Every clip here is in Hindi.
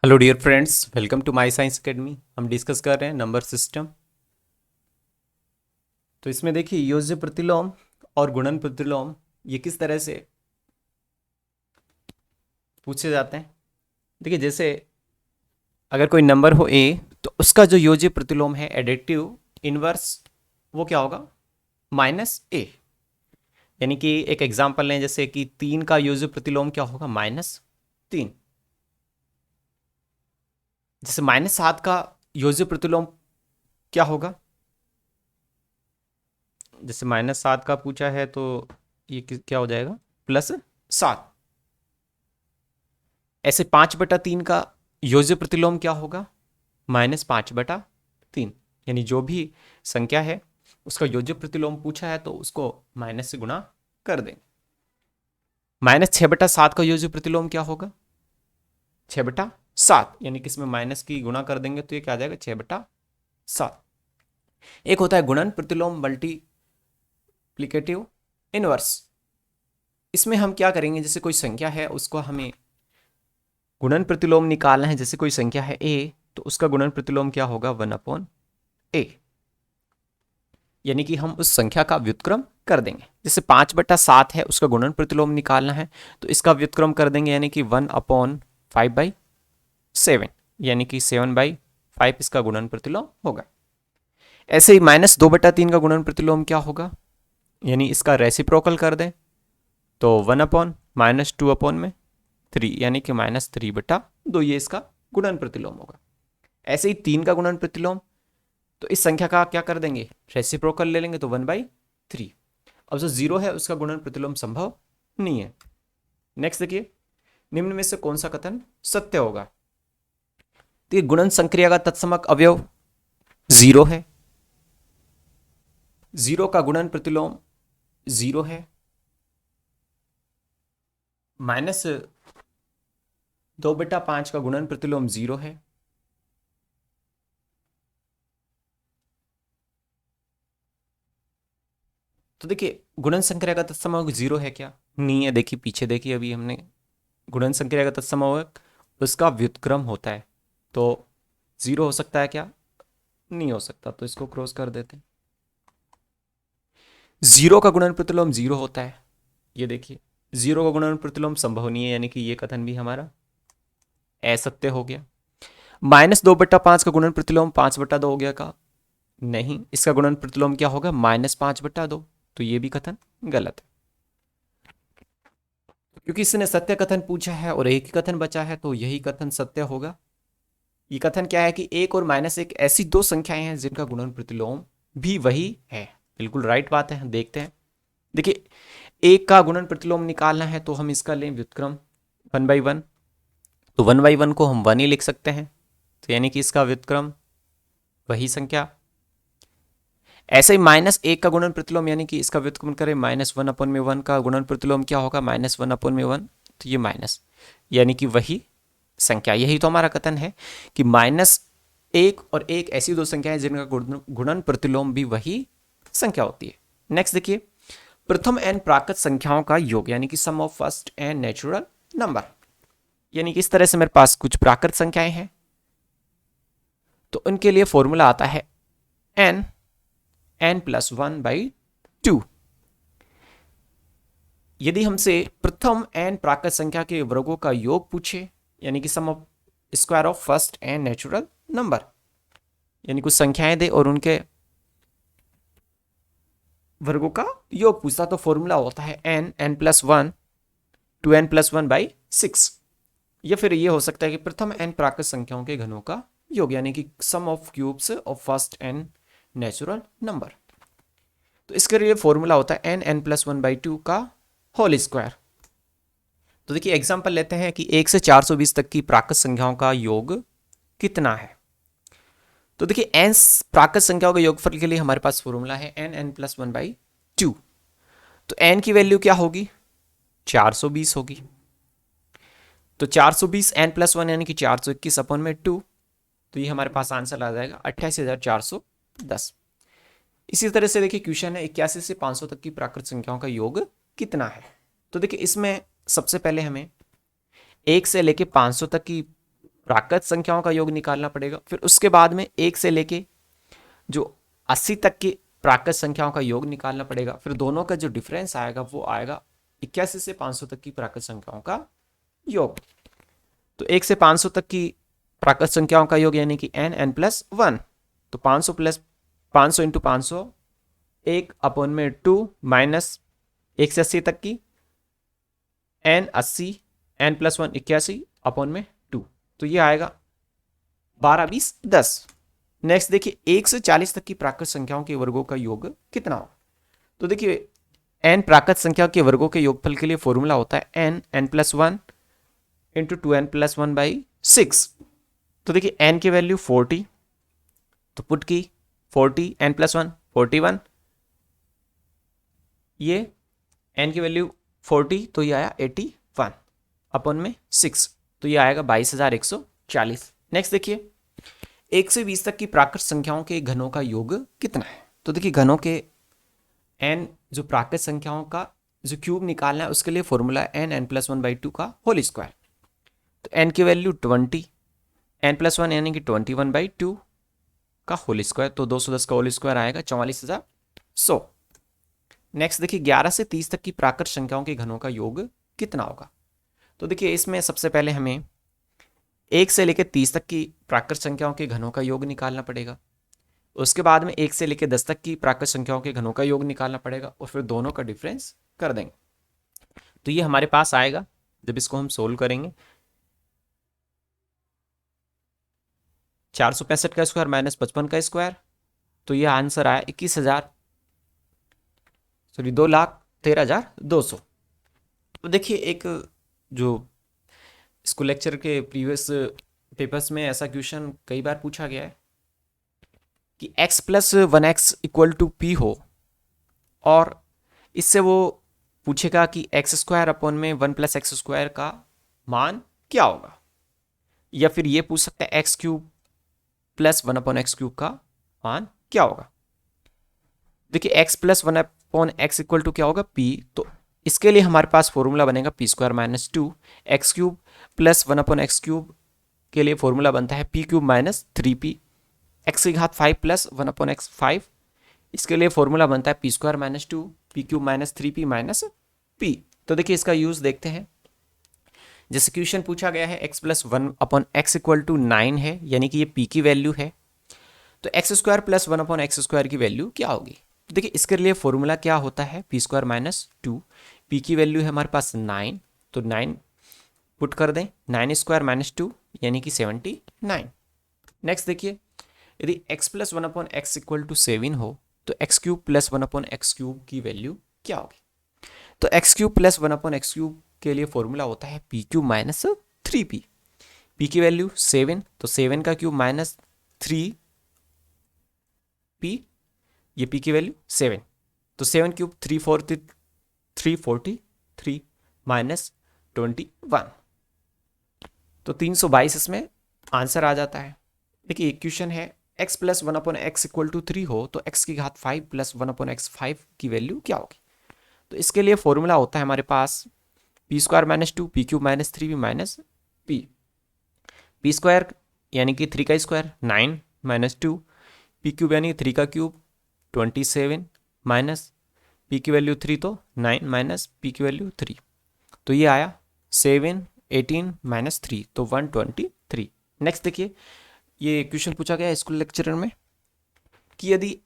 Hello dear friends, welcome to my science academy. हम डिस्कस कर रहे हैं नंबर सिस्टम। तो इसमें देखिए योज्य प्रतिलोम और गुणन प्रतिलोम ये किस तरह से पूछे जाते हैं। देखिए जैसे अगर कोई नंबर हो ए तो उसका जो योज्य प्रतिलोम है एडिटिव इनवर्स वो क्या होगा, माइनस ए। यानी कि एक एग्जांपल लें, जैसे कि 3 का योज्य प्रतिलोम क्या होगा, -3। जैसे -7 का योज्य प्रतिलोम क्या होगा, जैसे -7 का पूछा है तो ये क्या हो जाएगा, +7। ऐसे 5/3 का योज्य प्रतिलोम क्या होगा, -5/3। यानी जो भी संख्या है उसका योज्य प्रतिलोम पूछा है तो उसको माइनस से गुणा कर दें। -6/7 का योज्य प्रतिलोम क्या होगा, 6/7। यानी कि इसमें माइनस की गुणा कर देंगे तो ये क्या आ जाएगा, 6/7। एक होता है गुणन प्रतिलोम मल्टीप्लिकेटिव इनवर्स। इसमें हम क्या करेंगे, जैसे कोई संख्या है उसको हमें गुणन प्रतिलोम निकालना है। जैसे कोई संख्या है ए तो उसका गुणन प्रतिलोम क्या होगा, 1/a। यानी कि हम उस संख्या का व्युत्क्रम कर देंगे। जैसे 5/7 है उसका गुणन प्रतिलोम निकालना है तो इसका व्युत्क्रम कर देंगे, यानी कि 1/5/7। यानी कि 7/5 इसका गुणन प्रतिलोम होगा। ऐसे ही -2/3 का गुणन प्रतिलोम क्या होगा, यानी इसका रेसिप्रोकल कर दें तो 1/-2/3, यानी कि -3/2 ये इसका गुणन प्रतिलोम होगा। ऐसे ही 3 का गुणन प्रतिलोम, तो इस संख्या का क्या कर देंगे, रेसिप्रोकल ले लेंगे तो 1/3। अब जो 0 है उसका गुणन प्रतिलोम संभव नहीं है। नेक्स्ट देखिए, निम्न में से कौन सा कथन सत्य होगा। तो ये गुणन संक्रिया का तत्समक अवयव 0 है, 0 का गुणन प्रतिलोम 0 है, -2/5 का गुणन प्रतिलोम 0 है, तो देखिए गुणन संक्रिया का तत्समक 0 है क्या, नहीं है। देखिए पीछे देखिए, अभी हमने गुणन संक्रिया का तत्समक उसका व्युत्क्रम होता है, तो 0 हो सकता है क्या, नहीं हो सकता। तो इसको क्रॉस कर देते हैं। 0 का गुणन प्रतिलोम 0 होता है, ये देखिए 0 का गुणन प्रतिलोम संभव नहीं है, यानी कि ये कथन भी हमारा असत्य हो गया। -2/5 का गुणन प्रतिलोम 5/2 हो गया का, नहीं, इसका गुणन प्रतिलोम क्या होगा, -5/2। तो ये भी कथन गलत है, क्योंकि इसने सत्य कथन पूछा है और एक ही कथन बचा है तो यही कथन सत्य होगा। ये कथन क्या है कि 1 और -1 ऐसी दो संख्याएं हैं जिनका गुणन प्रतिलोम भी वही है। बिल्कुल राइट बात है, देखते हैं। देखिए 1 का गुणन प्रतिलोम निकालना है तो हम इसका लें व्युत्क्रम 1/1, तो 1/1 को हम 1 ही लिख सकते हैं, तो यानी कि इसका व्युत्क्रम वही संख्या। ऐसे ही -1 का गुणन प्रतिलोम, यानी कि इसका व्युत्क्रम करें -1/1 का गुणन प्रतिलोम क्या होगा, -1/1, तो ये माइनस, यानी कि वही संख्या। यही तो हमारा कथन है कि -1 और 1 ऐसी दो संख्याएं जिनका गुणन प्रतिलोम भी वही संख्या होती है। नेक्स्ट देखिए, प्रथम n प्राकृत संख्याओं का योग, यानी कि sum of first n natural number. यानी कि इस तरह से मेरे पास कुछ प्राकृत संख्याएं हैं तो उनके लिए फॉर्मूला आता है n+1/2। यदि हमसे प्रथम n प्राकृत संख्या के वर्गों का योग पूछे, यानी कि sum of square of first n natural number, यानी कुछ संख्याएं दे और उनके वर्गों का योग पूछता, तो फॉर्मूला होता है n+1 2n+1/6। या फिर ये हो सकता है कि प्रथम n प्राकृत संख्याओं के घनों का योग, यानी कि sum of cubes of first n natural number. तो इसके लिए फॉर्मूला होता है n+1/2 का होल स्क्वायर। तो देखिए एग्जांपल लेते हैं कि 1 से 420 तक की प्राकृत संख्याओं का योग कितना है। तो देखिए n प्राकृत संख्याओं के योगफल के लिए हमारे पास फॉर्मूला है n+1/2। तो n की वैल्यू क्या होगी, 420 होगी। तो 420 n+1 यानी कि 421/2, तो ये हमारे पास आंसर आ जाएगा 28,410। इसी तरह से देखिए क्वेश्चन है 81 से 500 तक की प्राकृत संख्याओं का योग कितना है। तो देखिए इसमें सबसे पहले हमें 1 से लेके 500 तक की प्राकृत संख्याओं का योग निकालना पड़ेगा। फिर उसके बाद में 1 से लेके जो 80 तक की प्राकृत संख्याओं का योग निकालना पड़ेगा। फिर दोनों का जो डिफरेंस आएगा वो आएगा 81 से 500 तक की प्राकृत संख्याओं का योग। तो 1 से 500 तक की प्राकृत संख्याओं का योग यानी कि n+1। तो 500 प्लस 500 इंटू 500 1 अपॉन में 2 माइनस 1 से 80 तक की n 80 n+1 81 अपॉन में 2। तो ये आएगा 12 20 10। नेक्स्ट देखिए 1 से 40 तक की प्राकृत संख्याओं के वर्गों का योग कितना होगा। तो देखिए n प्राकृत संख्या के वर्गों के योगफल के लिए फॉर्मूला होता है n+1 इंटू 2n+1/6। तो देखिए n की वैल्यू 40, तो पुट की 40 n+1 41, ये n की वैल्यू 40 तो ये आया 81 अपॉन में 6, तो ये आएगा 22,140। नेक्स्ट देखिए 1 से 20 तक की प्राकृत संख्याओं के घनों का योग कितना है। तो देखिए घनों के n जो प्राकृत संख्याओं का जो क्यूब निकालना है उसके लिए फॉर्मूला है n+1/2 का होल स्क्वायर। तो n की वैल्यू 20, n+1 यानी कि 21/2 का होल स्क्वायर, तो 210 का होल स्क्वायर आएगा 44,100। नेक्स्ट देखिए 11 से 30 तक की प्राकृत संख्याओं के घनों का योग कितना होगा। तो देखिए इसमें सबसे पहले हमें 1 से लेकर 30 तक की प्राकृत संख्याओं के घनों का योग निकालना पड़ेगा। उसके बाद में 1 से लेकर 10 तक की प्राकृत संख्याओं के घनों का योग निकालना पड़ेगा और फिर दोनों का डिफरेंस कर देंगे। तो ये हमारे पास आएगा जब इसको हम सोल्व करेंगे 465 का स्क्वायर माइनस 55 का स्क्वायर, तो ये आंसर आया 2,13,200। तो देखिए एक जो इसको लेक्चर के प्रीवियस पेपर्स में ऐसा क्वेश्चन कई बार पूछा गया है कि x+1x इक्वल टू पी हो, और इससे वो पूछेगा कि x² अपॉन में 1+x² का मान क्या होगा, या फिर ये पूछ सकता है x³ + 1/x³ का मान क्या होगा। देखिए x + 1/x इक्वल टू क्या होगा p, तो इसके लिए हमारे पास फॉर्मूला बनेगा p² - 2, x³ + 1/x³ के लिए फॉर्मूला बनता है p³ - 3p, x⁵ + 1/x5, इसके लिए फॉर्मूला बनता है p² - 2, p³ - 3p p। तो देखिए इसका यूज देखते हैं। जैसे क्वेश्चन पूछा गया है x + 1/x इक्वल टू 9 है, यानी कि ये p की वैल्यू है, तो x² + 1/x² की वैल्यू क्या होगी। तो देखिए इसके लिए फॉर्मूला क्या होता है p² - 2, p की वैल्यू है हमारे पास 9, तो 9 पुट कर दें, 9² - 2 यानी कि 79। नेक्स्ट देखिए यदि x + 1/x इक्वल टू 7 हो तो x³ + 1/x³ की वैल्यू क्या होगी। तो x³ + 1/x³ के लिए फॉर्मूला होता है p³ - 3p, p की वैल्यू 7, तो 7 का क्यूब माइनस 3p, ये p की वैल्यू 7, तो 7³ 343 माइनस 21, तो 322 इसमें आंसर आ जाता है। देखिए एक क्वेश्चन है x + 1/x इक्वल टू 3 हो तो x⁵ + 1/x5 की वैल्यू क्या होगी। तो इसके लिए फॉर्मूला होता है हमारे पास p² - 2, p³ - 3p p, p² यानी कि 3 का स्क्वायर 9 - 2, p³ यानी 3 का क्यूब 27 माइनस p की वैल्यू 3, तो 9 - p की वैल्यू 3, तो ये आया 7 18 - 3, तो 123। नेक्स्ट देखिए ये क्वेश्चन पूछा गया है स्कूल लेक्चरर में कि यदि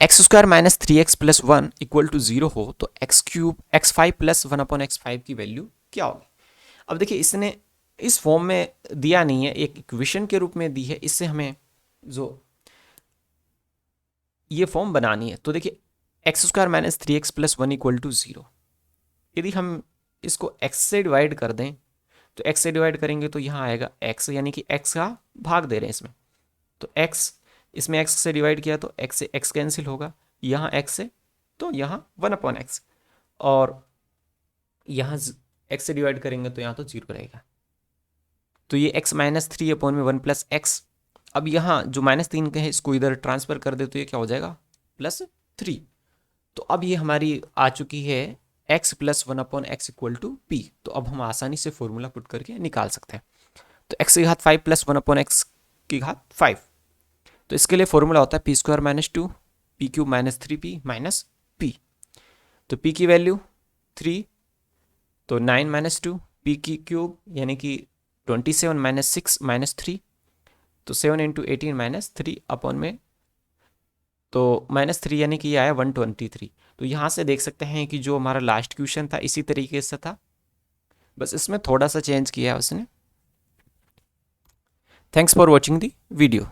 x² - 3x + 1 इक्वल टू 0 हो तो x5 + 1/x5 की वैल्यू क्या होगी। अब देखिए इसने इस फॉर्म में दिया नहीं है, एक इक्वेशन के रूप में दी है, इससे हमें जो ये फॉर्म बनानी है। तो देखिए x² - 3x + 1 इक्वल टू 0, यदि हम इसको x से डिवाइड कर दें तो x से डिवाइड करेंगे तो यहाँ आएगा x, यानी कि x का भाग दे रहे हैं इसमें, तो x इसमें x से डिवाइड किया तो x से x कैंसिल होगा, यहाँ x से तो यहाँ 1/x, और यहाँ x से डिवाइड करेंगे तो यहाँ तो 0 रहेगा, तो ये x - 3/1 + x। अब यहाँ जो -3 के है इसको इधर ट्रांसफर कर दे तो ये क्या हो जाएगा +3। तो अब ये हमारी आ चुकी है x + 1/x equal to p, तो अब हम आसानी से फॉर्मूला पुट करके निकाल सकते हैं। तो x की घात 5 प्लस 1 अपॉन एक्स की घात 5। तो इसके लिए फॉर्मूला होता है P square minus 2 P cube minus 3p minus p। तो p की वैल्यू 3, तो 9 माइनस 2, p की क्यूब यानी कि 27 माइनस 6 माइनस 3, तो 7 इंटू 18 माइनस 3 अपॉन में, तो -3 यानी कि ये आया 123। तो यहाँ से देख सकते हैं कि जो हमारा लास्ट क्वेश्चन था इसी तरीके से था, बस इसमें थोड़ा सा चेंज किया है उसने। Thanks for watching the video.